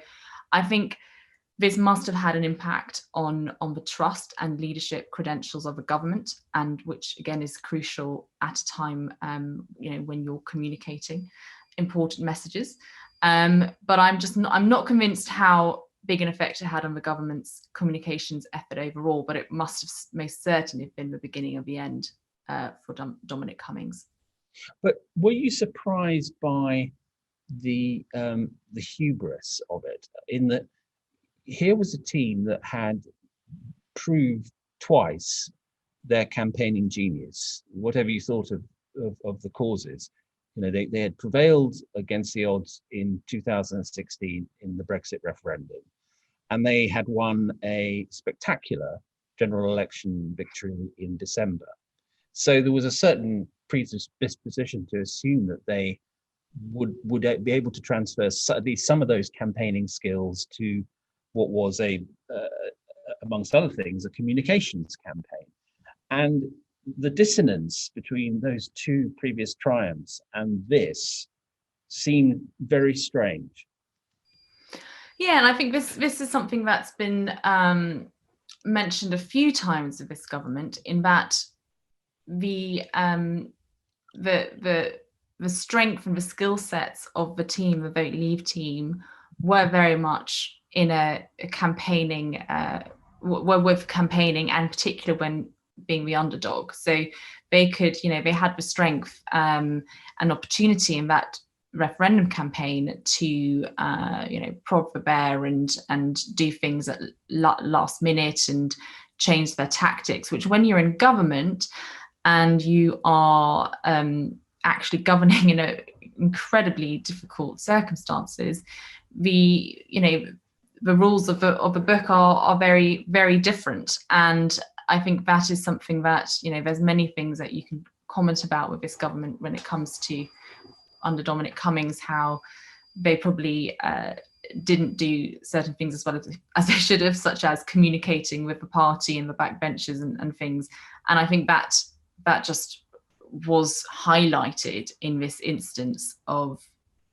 I think this must have had an impact on the trust and leadership credentials of the government, and which again is crucial at a time when you're communicating important messages. But I'm not convinced how big an effect it had on the government's communications effort overall, but it must have most certainly been the beginning of the end for Dominic Cummings. But were you surprised by the hubris of it, in that here was a team that had proved twice their campaigning genius, whatever you thought of the causes? They had prevailed against the odds in 2016 in the Brexit referendum, and they had won a spectacular general election victory in December. So there was a certain predisposition to assume that they would be able to transfer at least some of those campaigning skills to what was amongst other things, a communications campaign. And the dissonance between those two previous triumphs and this seemed very strange. Yeah, and I think this is something that's been mentioned a few times of this government, in that the strength and the skill sets of the team, the Vote Leave team, were very much in a campaigning, were with campaigning, and particularly when being the underdog. So they could, they had the strength and opportunity in that referendum campaign to, prod the bear and do things at last minute and change their tactics, which when you're in government and you are actually governing in a incredibly difficult circumstances, the rules of the book are very, very different. And I think that is something that, there's many things that you can comment about with this government when it comes to, under Dominic Cummings, how they probably didn't do certain things as well as they should have, such as communicating with the party and the backbenchers and things. And I think that just was highlighted in this instance of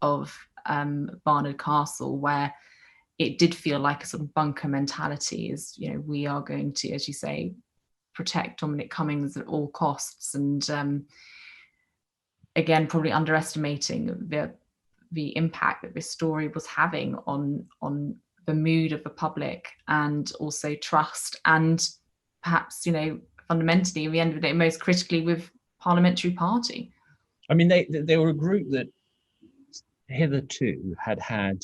Barnard Castle, where it did feel like a sort of bunker mentality, is, we are going to, as you say, protect Dominic Cummings at all costs. And again, probably underestimating the impact that this story was having on the mood of the public, and also trust, and perhaps, fundamentally, at the end of the day, most critically, with parliamentary party. I mean, they were a group that hitherto had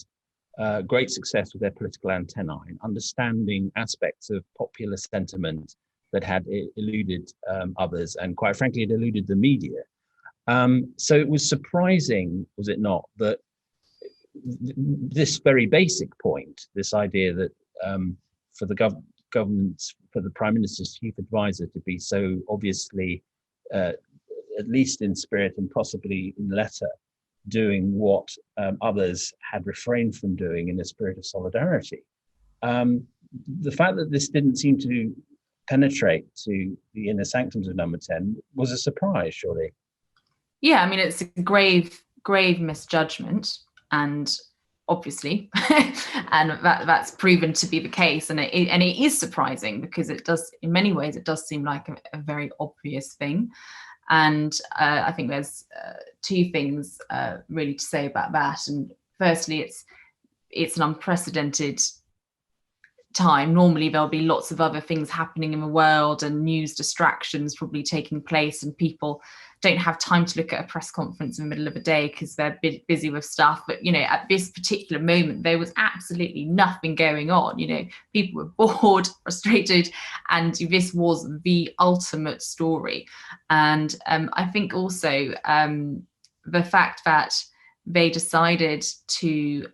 great success with their political antennae, understanding aspects of popular sentiment but had eluded others, and quite frankly, it eluded the media. So it was surprising, was it not, that this very basic point, this idea that for the government's, for the Prime Minister's chief advisor to be so obviously, at least in spirit and possibly in letter, doing what others had refrained from doing in a spirit of solidarity. The fact that this didn't seem to penetrate to the inner sanctums of Number 10 was a surprise, surely. Yeah, I mean, it's a grave misjudgment, and obviously, and that's proven to be the case, and it is surprising because it does, in many ways, it does seem like a very obvious thing. And I think there's two things really to say about that. And firstly, it's an unprecedented time. Normally there'll be lots of other things happening in the world and news distractions probably taking place, and people don't have time to look at a press conference in the middle of the day because they're busy with stuff. But at this particular moment, there was absolutely nothing going on. People were bored, frustrated, and this was the ultimate story. And I think also the fact that they decided to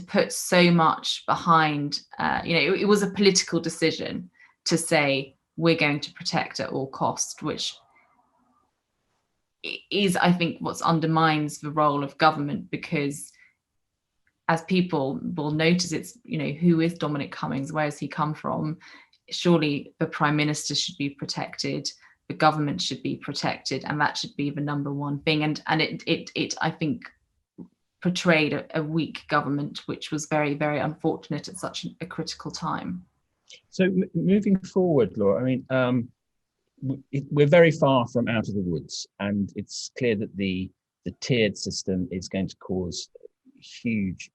put so much behind, it was a political decision to say we're going to protect at all costs, which is, I think, what undermines the role of government, because as people will notice, it's, who is Dominic Cummings? Where has he come from? Surely the Prime Minister should be protected, the government should be protected, and that should be the number one thing. And it I think, portrayed a weak government, which was very, very unfortunate at such a critical time. So moving forward, Laura, I mean, we're very far from out of the woods, and it's clear that the tiered system is going to cause huge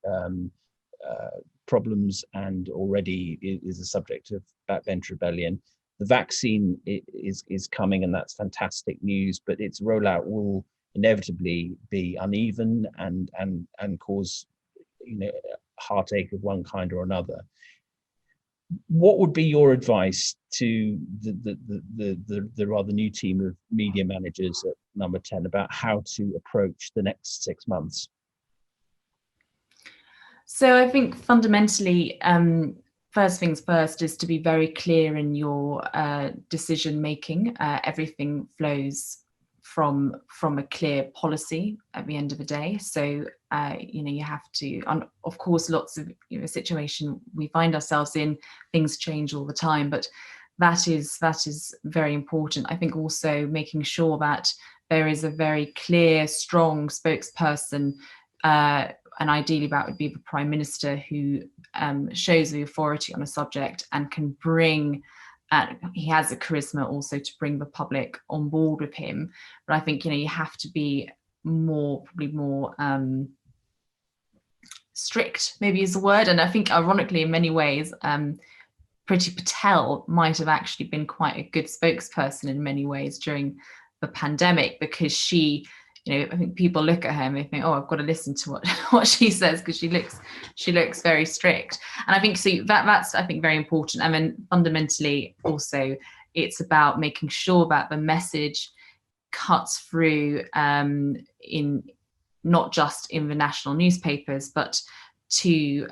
problems, and already is a subject of backbench rebellion. The vaccine is coming, and that's fantastic news, but its rollout will inevitably be uneven and cause heartache of one kind or another. What would be your advice to the rather new team of media managers at Number 10 about how to approach the next 6 months? So I think fundamentally, first things first is to be very clear in your decision making. Everything flows from a clear policy at the end of the day. So you have to, of course, lots of situation we find ourselves in, things change all the time, but that is very important. I think also making sure that there is a very clear, strong spokesperson, and ideally that would be the Prime Minister, who shows the authority on a subject and can bring, he has a charisma also to bring the public on board with him. But I think you have to be probably more strict, maybe is the word. And I think ironically, in many ways, Priti Patel might have actually been quite a good spokesperson in many ways during the pandemic, because she, I think people look at her and they think, oh, I've got to listen to what she says, because she looks very strict. And I think that's I think very important. And then fundamentally also, it's about making sure that the message cuts through in not just in the national newspapers, but to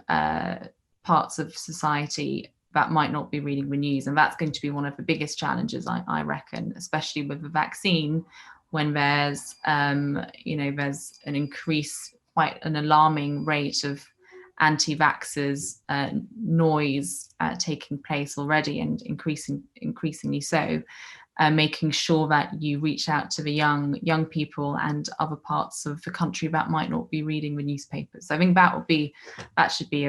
parts of society that might not be reading the news. And that's going to be one of the biggest challenges, I reckon, especially with the vaccine, when there's there's an increase, quite an alarming rate of anti-vaxxers noise taking place already, and increasingly so. Making sure that you reach out to the young people and other parts of the country that might not be reading the newspapers. So I think that should be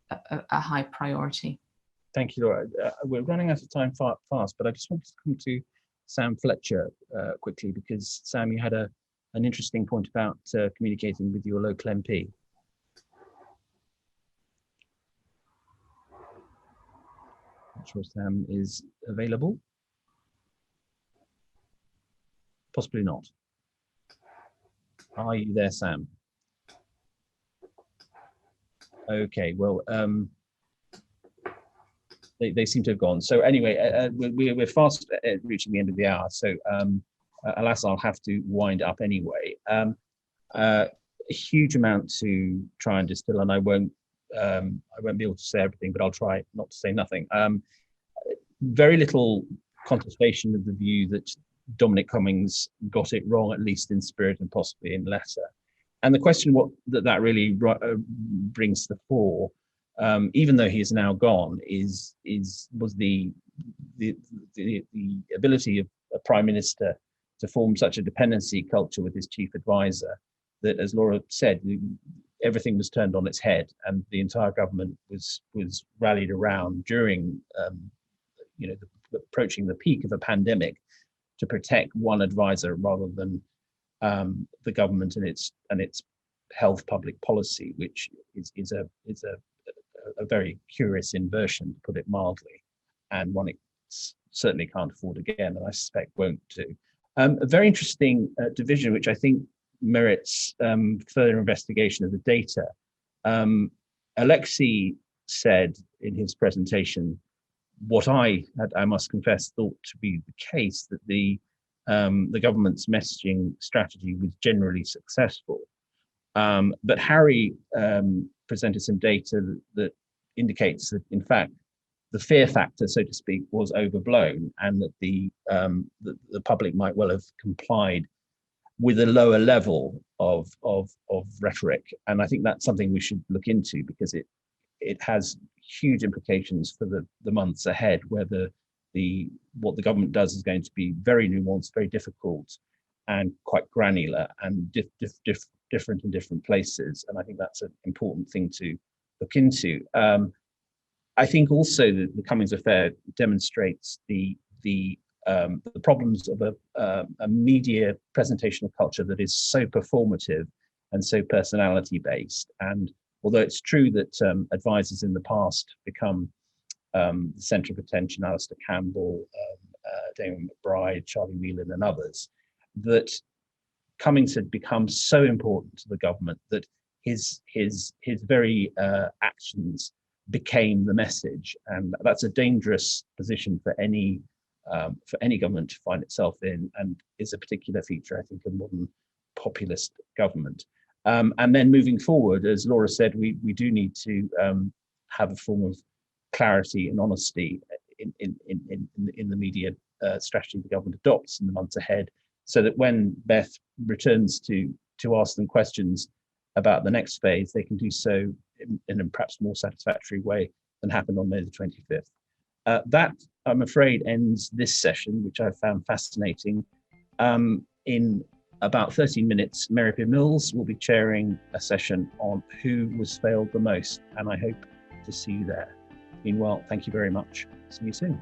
a high priority. Thank you, Laura. We're running out of time fast, but I just wanted to come to Sam Fletcher quickly, because Sam, you had an interesting point about communicating with your local MP. Not sure Sam is available. Possibly not. Are you there, Sam? Okay, well, they seem to have gone. So anyway, we're fast reaching the end of the hour. So alas, I'll have to wind up anyway. A huge amount to try and distill, and I won't be able to say everything, but I'll try not to say nothing. Very little contestation of the view that Dominic Cummings got it wrong, at least in spirit and possibly in letter. And the question that really brings to the fore, even though he is now gone, was the ability of a prime minister to form such a dependency culture with his chief advisor that, as Laura said, everything was turned on its head, and the entire government was rallied around during approaching the peak of a pandemic to protect one advisor rather than the government and its health public policy, which is a very curious inversion, to put it mildly, and one it certainly can't afford again, and I suspect won't do. A very interesting division, which I think merits further investigation of the data. Alexei said in his presentation what I must confess thought to be the case, that the government's messaging strategy was generally successful. But Harry presented some data that indicates that, in fact, the fear factor, so to speak, was overblown, and that the public might well have complied with a lower level of rhetoric. And I think that's something we should look into, because it has huge implications for the months ahead, where what the government does is going to be very nuanced, very difficult, and quite granular, and different in different places. And I think that's an important thing to look into. I think also that the Cummings affair demonstrates the problems of a media presentational culture that is so performative and so personality based. And although it's true that advisors in the past become the centre of attention, Alistair Campbell, Damon McBride, Charlie Whelan and others, that Cummings had become so important to the government that his very actions became the message. And that's a dangerous position for any government to find itself in, and is a particular feature, I think, of modern populist government. And then moving forward, as Laura said, we do need to have a form of clarity and honesty in the media strategy the government adopts in the months ahead, so that when Beth returns to ask them questions about the next phase, they can do so in a perhaps more satisfactory way than happened on May the 25th. That, I'm afraid, ends this session, which I found fascinating. In about 13 minutes, Mary P. Mills will be chairing a session on who was failed the most, and I hope to see you there. Meanwhile, thank you very much. See you soon.